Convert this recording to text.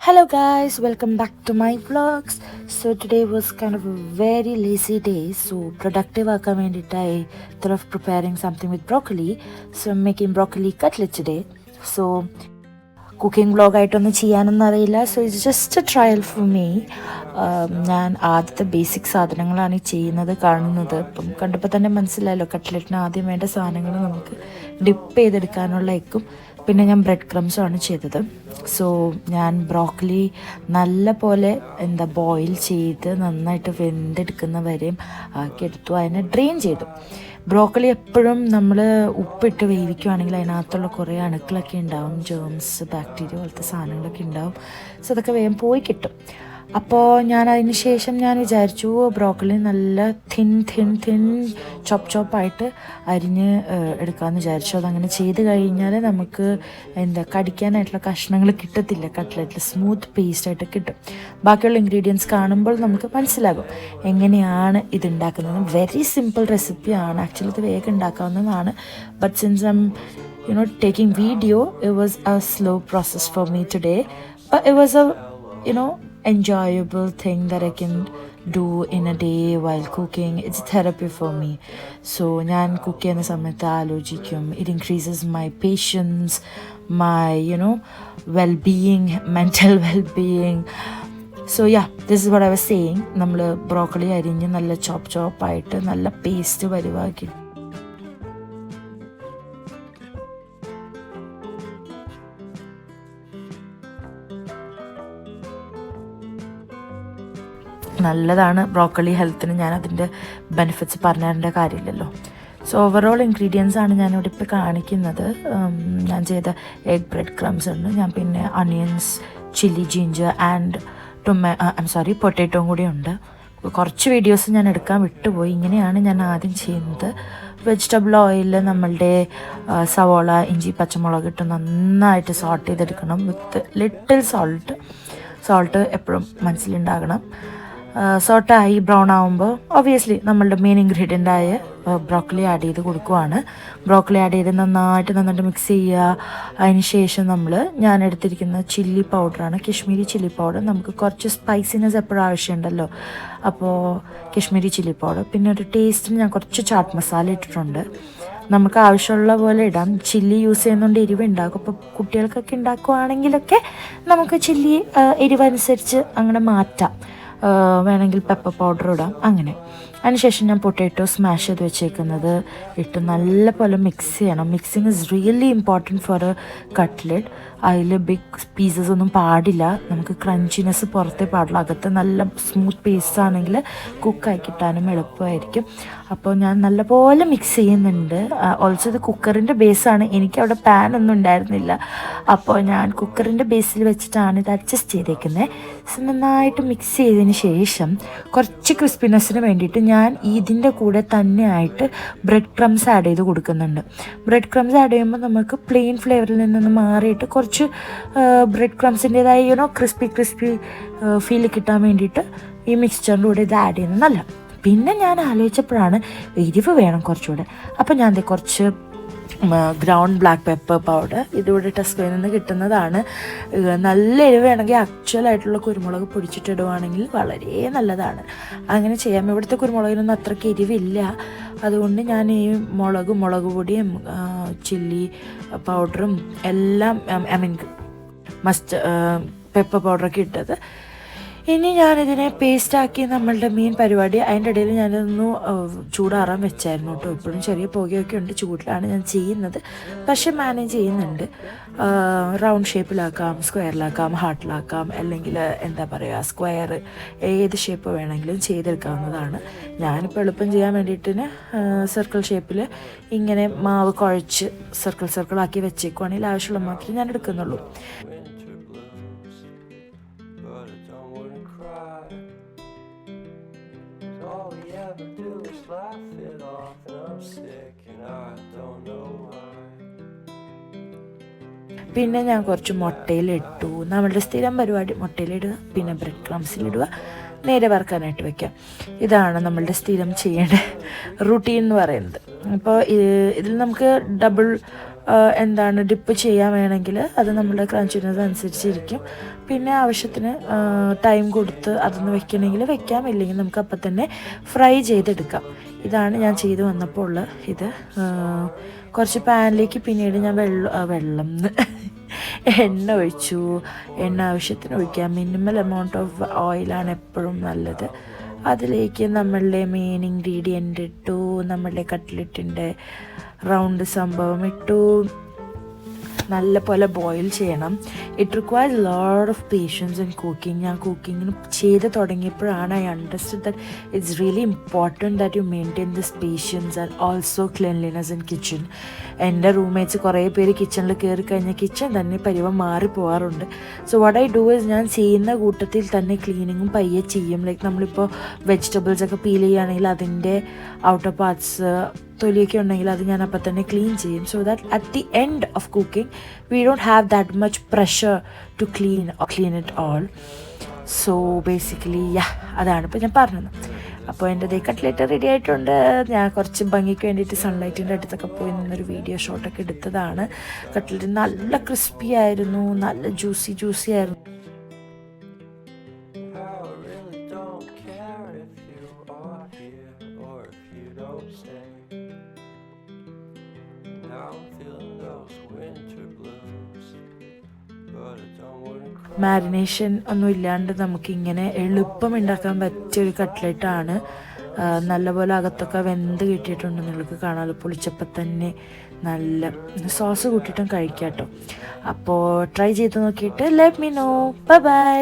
Hello guys, welcome back to my vlogs. So today was kind of a very lazy day, so productive ആക്കാൻ വേണ്ടിയിട്ട് I thought of preparing something with broccoli. So I'm making broccoli cutlet today. So cooking വ്ളോഗായിട്ടൊന്നും ചെയ്യാനൊന്നും അറിയില്ല, so it's just a trial for me. ഞാൻ ആദ്യത്തെ basic സാധനങ്ങളാണ് ഈ ചെയ്യുന്നത് കാണുന്നത്. ഇപ്പം കണ്ടപ്പോൾ തന്നെ മനസ്സിലായല്ലോ, കട്ട്ലറ്റിന് ആദ്യം വേണ്ട സാധനങ്ങൾ നമുക്ക് ഡിപ്പ് ചെയ്തെടുക്കാനുള്ള എഗ്ഗും പിന്നെ ഞാൻ ബ്രെഡ് ക്രംസുമാണ് ചെയ്തത്. സോ ഞാൻ ബ്രോക്കലി നല്ല പോലെ ബോയിൽ ചെയ്ത് നന്നായിട്ട് വെന്തെടുക്കുന്ന വരെയും ആക്കിയെടുത്തു. അതിനെ ഡ്രെയിൻ ചെയ്തു. ബ്രോക്കലി എപ്പോഴും നമ്മൾ ഉപ്പിട്ട് വേവിക്കുകയാണെങ്കിൽ അതിനകത്തുള്ള കുറേ അണുക്കളൊക്കെ ഉണ്ടാവും, ജേംസ്, ബാക്ടീരിയ പോലത്തെ സാധനങ്ങളൊക്കെ ഉണ്ടാവും. സോ അതൊക്കെ വേഗം പോയി കിട്ടും. അപ്പോൾ ഞാൻ അതിന് ശേഷം ഞാൻ വിചാരിച്ചു ബ്രോക്കലി നല്ല തിൻ ചോപ്പായിട്ട് അരിഞ്ഞ് എടുക്കാമെന്ന് വിചാരിച്ചു. അതങ്ങനെ ചെയ്ത് കഴിഞ്ഞാൽ നമുക്ക് കടിക്കാനായിട്ടുള്ള കഷ്ണങ്ങൾ കിട്ടത്തില്ല, കട്ട്ലറ്റിൽ സ്മൂത്ത് പേസ്റ്റായിട്ട് കിട്ടും. ബാക്കിയുള്ള ഇൻഗ്രീഡിയൻസ് കാണുമ്പോൾ നമുക്ക് മനസ്സിലാകും എങ്ങനെയാണ് ഇതുണ്ടാക്കുന്നത്. വെരി സിമ്പിൾ റെസിപ്പിയാണ്, ആക്ച്വലി ഇത് വേഗം ഉണ്ടാക്കാവുന്നതാണ്. But since I'm taking video, it was a slow process for me today, but it was a enjoyable thing that I can do in a day while cooking. It's therapy for me. So ഞാൻ cook ചെയ്യുന്ന സമയത്ത് ആലോചിക്കും, it increases my patience, my well-being, mental well-being. So yeah, this is what I was saying. നമ്മൾ broccoli അരിഞ്ഞ് നല്ല ചോപ്പായിട്ട് നല്ല paste വരുവാക്കി നല്ലതാണ് broccoli ഹെൽത്തിന്. ഞാൻ അതിൻ്റെ ബെനിഫിറ്റ്സ് പറഞ്ഞു തരേണ്ട കാര്യമില്ലല്ലോ. സോ ഓവറോൾ ഇൻഗ്രീഡിയൻസ് ആണ് ഞാനിവിടെ ഇപ്പോൾ കാണിക്കുന്നത്. ഞാൻ ചെയ്ത എഗ് ബ്രെഡ് ക്രംസ് ഉണ്ട്, ഞാൻ പിന്നെ അണിയൻസ്, ചില്ലി, ജിഞ്ചർ ആൻഡ് പൊട്ടാറ്റോയും കൂടി ഉണ്ട്. കുറച്ച് വീഡിയോസ് ഞാൻ എടുക്കാൻ വിട്ടുപോയി. ഇങ്ങനെയാണ് ഞാൻ ആദ്യം ചെയ്യുന്നത്. വെജിറ്റബിൾ ഓയിൽ നമ്മളുടെ സവോള, ഇഞ്ചി, പച്ചമുളക് ഇട്ട് നന്നായിട്ട് സോട്ട് ചെയ്തെടുക്കണം വിത്ത് ലിറ്റിൽ സോൾട്ട് എപ്പോഴും മനസ്സിലുണ്ടാകണം. സോട്ടായി ബ്രൗൺ ആകുമ്പോൾ ഒബ്വിയസ്ലി നമ്മളുടെ മെയിൻ ഇൻഗ്രീഡിയൻ്റായ ബ്രോക്കലി ആഡ് ചെയ്ത് കൊടുക്കുവാണ്. ബ്രോക്കലി ആഡ് ചെയ്ത് നന്നായിട്ട് മിക്സ് ചെയ്യുക. അതിന് ശേഷം ഞാൻ എടുത്തിരിക്കുന്ന ചില്ലി പൗഡറാണ്, കശ്മീരി ചില്ലി പൗഡർ. നമുക്ക് കുറച്ച് സ്പൈസിനെസ് എപ്പോഴും ആവശ്യമുണ്ടല്ലോ, അപ്പോൾ കശ്മീരി ചില്ലി പൗഡർ. പിന്നെ ഒരു ടേസ്റ്റിന് ഞാൻ കുറച്ച് ചാട്ട് മസാല ഇട്ടിട്ടുണ്ട്. നമുക്ക് ആവശ്യമുള്ള പോലെ ഇടാം. ചില്ലി യൂസ് ചെയ്യുന്നതുകൊണ്ട് എരിവ് ഉണ്ടാക്കും. അപ്പോൾ കുട്ടികൾക്കൊക്കെ ഉണ്ടാക്കുവാണെങ്കിലൊക്കെ നമുക്ക് ചില്ലി എരിവനുസരിച്ച് അങ്ങനെ മാറ്റാം. വേണമെങ്കിൽ പെപ്പർ പൗഡർ ഇടാം, അങ്ങനെ. അതിനുശേഷം ഞാൻ പൊട്ടാറ്റോ സ്മാഷ് ചെയ്ത് വെച്ചേക്കുന്നത് ഇട്ട് നല്ല പോലെ മിക്സ് ചെയ്യണം. Mixing is really important for A cutlet. അതിൽ ബിഗ് പീസസ് ഒന്നും പാടില്ല, നമുക്ക് ക്രഞ്ചിനെസ് പുറത്തേ പാടില്ല. അകത്ത് നല്ല സ്മൂത്ത് പേസ്റ്റ് ആണെങ്കിൽ കുക്കായി കിട്ടാനും എളുപ്പമായിരിക്കും. അപ്പോൾ ഞാൻ നല്ലപോലെ മിക്സ് ചെയ്യുന്നുണ്ട്. ഓൾസോ ഇത് കുക്കറിൻ്റെ ബേസാണ്, എനിക്കവിടെ പാൻ ഒന്നും ഉണ്ടായിരുന്നില്ല. അപ്പോൾ ഞാൻ കുക്കറിൻ്റെ ബേസിൽ വെച്ചിട്ടാണ് ഇത് അഡ്ജസ്റ്റ് ചെയ്തേക്കുന്നത്. നന്നായിട്ട് മിക്സ് ചെയ്തതിന് ശേഷം കുറച്ച് ക്രിസ്പിനെസ്സിന് വേണ്ടിയിട്ട് ഞാൻ ഇതിൻ്റെ കൂടെ തന്നെ ആയിട്ട് ബ്രെഡ് ക്രംസ് ആഡ് ചെയ്ത് കൊടുക്കുന്നുണ്ട്. ബ്രെഡ് ക്രംസ് ആഡ് ചെയ്യുമ്പോൾ നമുക്ക് പ്ലെയിൻ ഫ്ലേവറിൽ നിന്ന് മാറിയിട്ട് കുറച്ച് ബ്രെഡ് ക്രംസിൻ്റെതായ ക്രിസ്പി ഫീൽ കിട്ടാൻ വേണ്ടിയിട്ട് ഈ മിക്സ്ചറിൻ്റെ കൂടെ ഇത് ആഡ് ചെയ്യുന്നത് നല്ല. പിന്നെ ഞാൻ ആലോചിച്ചപ്പോഴാണ് എരിവ് വേണം കുറച്ചുകൂടെ. അപ്പോൾ ഞാൻ കുറച്ച് ഗ്രൗണ്ട് ബ്ലാക്ക് പെപ്പർ പൗഡർ, ഇതിവിടെ ടെസ്കോയിൽ നിന്ന് കിട്ടുന്നതാണ്. നല്ല എരിവ് വേണമെങ്കിൽ ആക്ച്വലായിട്ടുള്ള കുരുമുളക് പൊടിച്ചിട്ടിടുവാണെങ്കിൽ വളരെ നല്ലതാണ്. അങ്ങനെ ചെയ്യാം. ഇവിടുത്തെ കുരുമുളകിനൊന്നും അത്രയ്ക്ക് എരിവില്ല, അതുകൊണ്ട് ഞാൻ ഈ മുളക് പൊടിയും ചില്ലി പൗഡറും എല്ലാം പെപ്പർ പൗഡറൊക്കെ ഇട്ടത്. ഇനി ഞാനിതിനെ പേസ്റ്റാക്കി നമ്മളുടെ മെയിൻ പരിപാടി. അതിൻ്റെ ഇടയിൽ ഞാനൊന്ന് ചൂടാറാൻ വെച്ചായിരുന്നു കേട്ടോ. ഇപ്പോഴും ചെറിയ പുകയൊക്കെ ഉണ്ട്, ചൂടിലാണ് ഞാൻ ചെയ്യുന്നത്, പക്ഷെ മാനേജ് ചെയ്യുന്നുണ്ട്. റൗണ്ട് ഷേപ്പിലാക്കാം, സ്ക്വയറിലാക്കാം, ഹാർട്ടിലാക്കാം, അല്ലെങ്കിൽ സ്ക്വയർ, ഏത് ഷേപ്പ് വേണമെങ്കിലും ചെയ്തെടുക്കാവുന്നതാണ്. ഞാനിപ്പോൾ എളുപ്പം ചെയ്യാൻ വേണ്ടിയിട്ട് സർക്കിൾ ഷേപ്പിൽ ഇങ്ങനെ മാവ് കുഴച്ച് സർക്കിളാക്കി വെച്ചേക്കുവാണെങ്കിൽ ആവശ്യമുള്ള മാത്രമേ ഞാൻ എടുക്കുന്നുള്ളൂ. പിന്നെ ഞാൻ കുറച്ച് മുട്ടയിലിട്ടു. നമ്മളുടെ സ്ഥിരം പരിപാടി മുട്ടയിലിടുക, പിന്നെ ബ്രെഡ് ക്രംസിലിടുക, നേരെ വറുക്കാനായിട്ട് വെക്കാം. ഇതാണ് നമ്മളുടെ സ്ഥിരം ചെയ്യേണ്ട റുട്ടീൻ എന്ന് പറയുന്നത്. അപ്പോൾ ഇതിൽ നമുക്ക് ഡബിൾ എന്താണ് ഡിപ്പ് ചെയ്യാൻ വേണമെങ്കിൽ അത് നമ്മുടെ ക്രഞ്ചിനെസ് അനുസരിച്ചിരിക്കും. പിന്നെ ആവശ്യത്തിന് ടൈം കൊടുത്ത് അതൊന്ന് വെക്കണമെങ്കിൽ വെക്കാം, ഇല്ലെങ്കിൽ നമുക്ക് അപ്പം തന്നെ ഫ്രൈ ചെയ്തെടുക്കാം. ഇതാണ് ഞാൻ ചെയ്ത് വന്നപ്പോൾ ഉള്ള ഇത്. കുറച്ച് പാനിലേക്ക് പിന്നീട് ഞാൻ വെള്ളം എണ്ണ ഒഴിച്ചു. എണ്ണ ആവശ്യത്തിന് ഒഴിക്കാം. മിനിമൽ എമൗണ്ട് ഓഫ് ഓയിലാണ് എപ്പോഴും നല്ലത്. അതിലേക്ക് നമ്മളുടെ മെയിൻ ഇൻഗ്രീഡിയൻ്റ് ഇട്ടു, നമ്മളുടെ കട്ട്ലറ്റിൻ്റെ റൗണ്ട് സംഭവം ഇട്ടു. നല്ല പോലെ ബോയിൽ ചെയ്യണം. It requires lot of patience in cooking. ഞാൻ കുക്കിങ്ങിന് ചെയ്ത് തുടങ്ങിയപ്പോഴാണ് I understood that it's really important that you maintain this patience and also cleanliness in kitchen. എൻ്റെ റൂംമേറ്റ്സ് കുറേ പേര് കിച്ചണിൽ കയറി കഴിഞ്ഞാൽ കിച്ചൺ തന്നെ പരിവം മാറി പോകാറുണ്ട്. So what I do is ഞാൻ ചെയ്യുന്ന കൂട്ടത്തിൽ തന്നെ ക്ലീനിങ്ങും പയ്യെ ചെയ്യും. ലൈക്ക് നമ്മളിപ്പോൾ വെജിറ്റബിൾസ് ഒക്കെ പീൽ ചെയ്യുകയാണെങ്കിൽ അതിൻ്റെ ഔട്ടർ പാർട്സ് തൊലിയൊക്കെ ഉണ്ടെങ്കിൽ അത് ഞാൻ അപ്പം തന്നെ ക്ലീൻ ചെയ്യും. So that at the end of cooking we don't have that much pressure to clean it all. So basically അതാണ് ഇപ്പോൾ ഞാൻ പറഞ്ഞത്. അപ്പോൾ എൻ്റെ കട്ട്ലേറ്റ് റെഡി ആയിട്ടുണ്ട്. ഞാൻ കുറച്ച് ഭംഗിക്ക് വേണ്ടിയിട്ട് സൺലൈറ്റിൻ്റെ അടുത്തൊക്കെ പോയി നിന്നൊരു വീഡിയോ ഷോട്ടൊക്കെ എടുത്തതാണ്. കട്ട്ലേറ്റ് നല്ല ക്രിസ്പി ആയിരുന്നു, നല്ല ജ്യൂസി ആയിരുന്നു. മാരിനേഷൻ ഒന്നും ഇല്ലാണ്ട് നമുക്കിങ്ങനെ എളുപ്പം ഉണ്ടാക്കാൻ പറ്റിയൊരു കട്ട്ലറ്റാണ്. നല്ലപോലെ അകത്തൊക്കെ വെന്ത് കിട്ടിയിട്ടുണ്ട്. നിങ്ങൾക്ക് കാണാമല്ലോ, പൊളിച്ചപ്പം തന്നെ നല്ല സോസ് കൂട്ടിയിട്ടും കഴിക്കാം കേട്ടോ. അപ്പോൾ ട്രൈ ചെയ്ത് നോക്കിയിട്ട് let me know. Bye by.